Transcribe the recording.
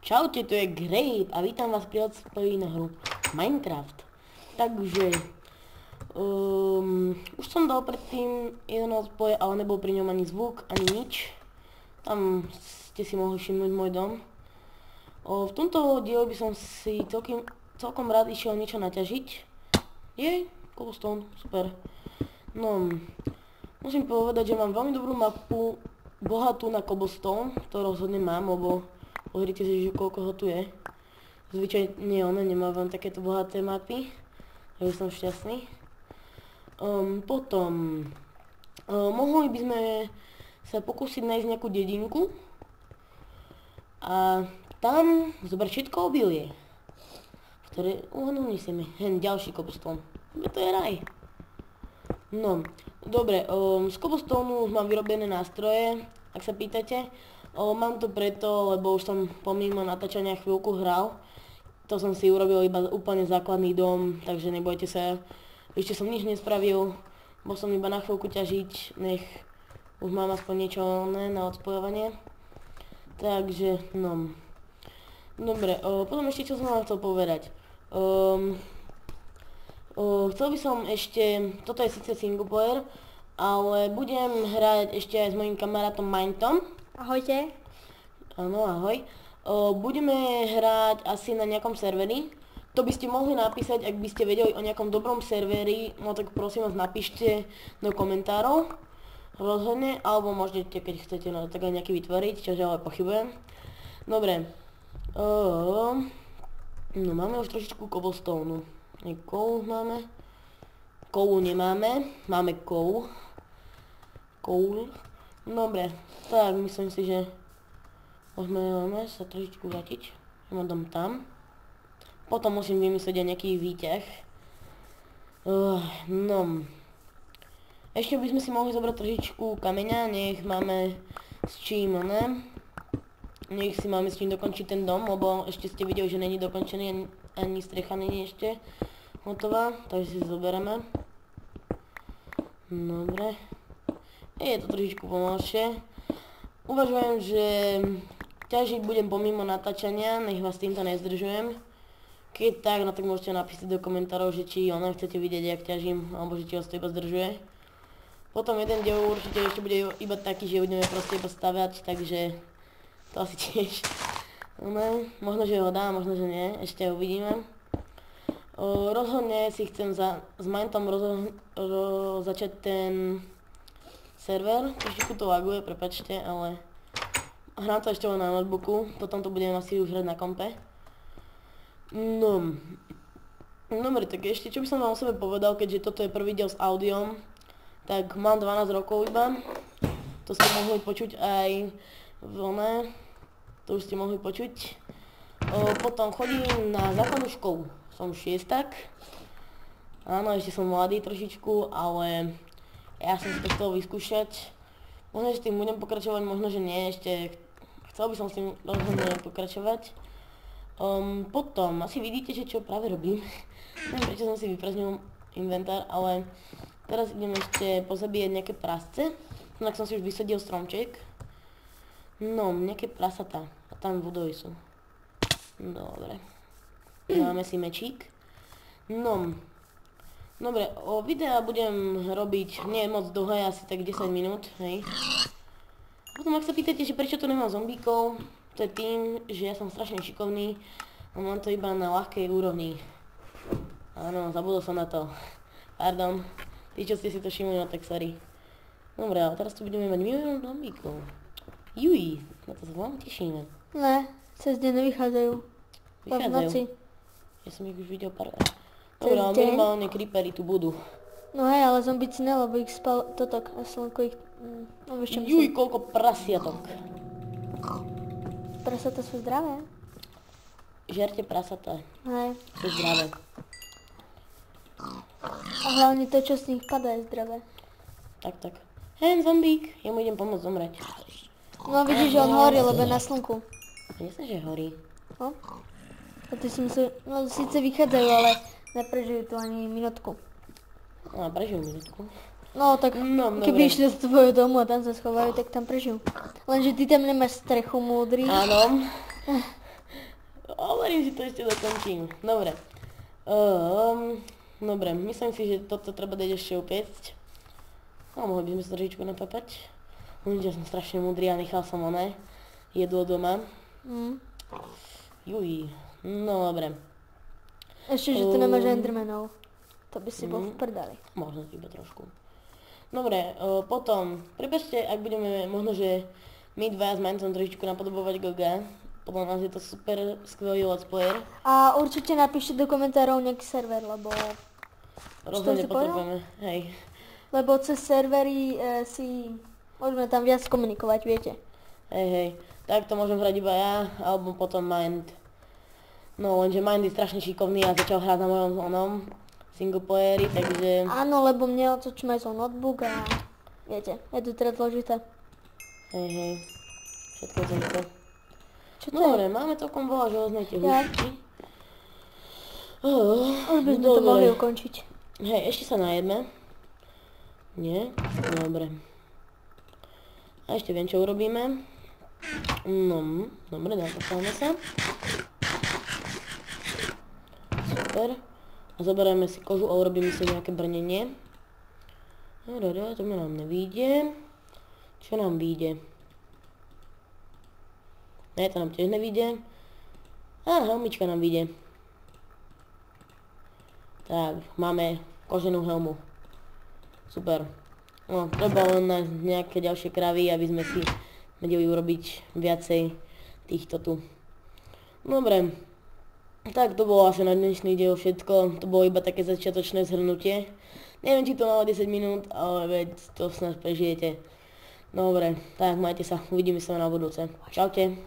Čaute, to je Grape a vítam vás pri odspoji na hru Minecraft. Takže, už som dal predtým jeden odspoj, ale nebol pri ňom ani zvuk, ani nič. Tam ste si mohli všimnúť môj dom. V tomto dieli by som si celkom rád išiel niečo naťažiť. Jej, cobblestone, super. No, musím povedať, že mám veľmi dobrú mapu, bohatú na cobblestone, to rozhodne mám, lebo pozrite si, že koľko ho tu je. Zvyčajne nemávam takéto bohaté mapy, takže som šťastný. Potom, mohli by sme sa pokúsiť nájsť nejakú dedinku a tam zobrať všetko obilie, ktoré nesieme. Hen, ďalší cobblestone. To je raj. No, dobre, z cobblestoneu mám vyrobené nástroje, ak sa pýtate. Mám to preto, lebo už som pomimo natáčania chvíľku hral. To som si urobil iba úplne základný dom, takže nebojte sa. Ešte som nič nespravil, bol som iba na chvíľku ťažiť, nech už mám aspoň niečo na odspojovanie. Takže, no. Dobre, potom ešte čo som vám chcel povedať. Chcel by som ešte, toto je síce single player, ale budem hrať ešte aj s mojím kamarátom Mintom. Ahojte. Áno, ahoj. Budeme hrať asi na nejakom serveri. To by ste mohli napísať, ak by ste vedeli o nejakom dobrom serveri, no tak prosím vás napíšte do komentárov. Rozhodne, alebo môžete, keď chcete, no tak aj nejaký vytvoriť, čože ale pochybujem. Dobre. No máme už trošičku cobblestone. Coal máme. Coal nemáme. Máme coal. Coal. Dobre, tak myslím si, že môžeme sa trošičku vrátiť. Mám dom tam. Potom musím vymyslieť aj nejaký výťah. No. Ešte by sme si mohli zobrať trošičku kameňa, nech máme s čím, nech si máme s čím dokončiť ten dom, lebo ešte ste videli, že není dokončený, ani strecha není ešte hotová, takže si zoberieme. Dobre. Je to trošičku pomalšie. Uvažujem, že ťažiť budem pomimo natáčania, nech vás týmto nezdržujem. Keď tak, no tak môžete napísať do komentárov, že či chcete vidieť, jak ťažím, alebo že či vás to iba zdržuje. Potom jeden diel určite ešte bude iba taký, že budeme proste iba stavať, takže to asi tiež. No, možno, že ho dá, možno, že nie, ešte uvidíme. Rozhodne si chcem s Mintom začať ten server, trošku to laguje, prepáčte, ale hrám to ešte len na notebooku, potom to budem asi už hrať na kompe. No, dobre, tak ešte čo by som vám o sebe povedal, keďže toto je prvý diel s audiom, tak mám 12 rokov iba, to ste mohli počuť aj to už ste mohli počuť. Potom chodím na základnú školu, som šiestak, áno, ešte som mladý trošičku, ale ja som si to chcel vyskúšať. Možno, že s tým budem pokračovať, možno, že nie, ešte chcel by som s tým rozhodne pokračovať. Potom asi vidíte, že čo práve robím. Neviem, prečo som si vyprazdnil inventár, ale teraz idem ešte pozabíjať nejaké prasce. Tak som si už vysadil stromček. No, nejaké prasatá. A tam budovy sú. Dobre. Máme si mečík. No. Dobre, videa budem robiť nie moc dlhé, asi tak 10 minút, hej. Potom ak sa pýtate, že prečo tu nemám zombíkov, to je tým, že ja som strašne šikovný a mám to iba na ľahkej úrovni. Áno, zabudol som na to. Pardon. Tí, čo ste si to všimli, no tak sorry. Dobre, ale teraz tu budeme mať milión zombíkov. Juj, na to sa veľmi tešíme. Ne, cez deň nevychádzajú. Vychádzajú. V noci. Ja som ich už videl párkrát. Dobre, ale minimálne creepery tu budú. No hej, ale zombici ne, lebo ich spal totok a Slnko ich... No vieš čo myslím. Juj, koľko prasiatok. Prasata sú zdravé. Žerte prasatá. Hej. Sú zdravé. A hlavne to, čo z nich padá, je zdravé. Tak. Hen, zombík, ja mu idem pomôcť zomrieť. No vidíš, že on horí, lebo je na slnku. Jasne, že horí. No. A ty si musel... No síce vychádzajú, ale neprežijú tu ani minútku. No, prežijú minútku. No tak, No, keby išli do tvojho domu a tam sa schovajú, tak tam prežijú. Lenže ty tam nemáš strechu, múdry. Áno. Hovorím si to ešte dokončím. Dobre. Dobre, myslím si, že toto treba dať ešte upiecť. No, mohli by sme sa trošičku napapať. Ja som strašne múdry a nechal som jedlo doma. Juj, no dobre. Ešte, že tu nemáš Endermanov. To by si bol v prdali. Možno iba trošku. Dobre, potom, prebežte, ak budeme, možno, že my dva s Mancom trošičku napodobovať GG. Podľa nás je to super, skvelý let's player. A určite napíšte do komentárov nejaký server, lebo... Rozhodne potrebujeme, hej. Lebo cez servery si môžeme tam viac komunikovať, viete. Hej. Tak to môžem hrať iba ja, alebo potom Mind. No, lenže Mind je strašne šikovný a začal hrať na mojom singleplayeri, takže... Áno, lebo mne otočím aj svoj notebook a... Viete, je to teda zložité. Hej. Všetko je zložité. Čo to No je? dobre, máme celkom veľa železnej tehličky. Už by sme to mohli ukončiť. Hej, ešte sa najedme. Nie? Dobre. A ešte viem, čo urobíme. No, dobre, napásáme sa. Super. A zoberieme si kožu a urobíme si nejaké brnenie. To mi nám nevíde. Čo nám vyjde? Ne, to nám tiež nevíde. Helmička nám vyjde. Tak, máme koženú helmu. Super. No, treba len nájsť nejaké ďalšie kravy, aby sme si vedeli urobiť viacej týchto tu. Dobre. Tak to bolo asi na dnešný diel všetko. To bolo iba také začiatočné zhrnutie. Neviem, či to malo 10 minút, ale veď to snad prežijete. Dobre, tak majte sa. Uvidíme sa na budúce. Čaute.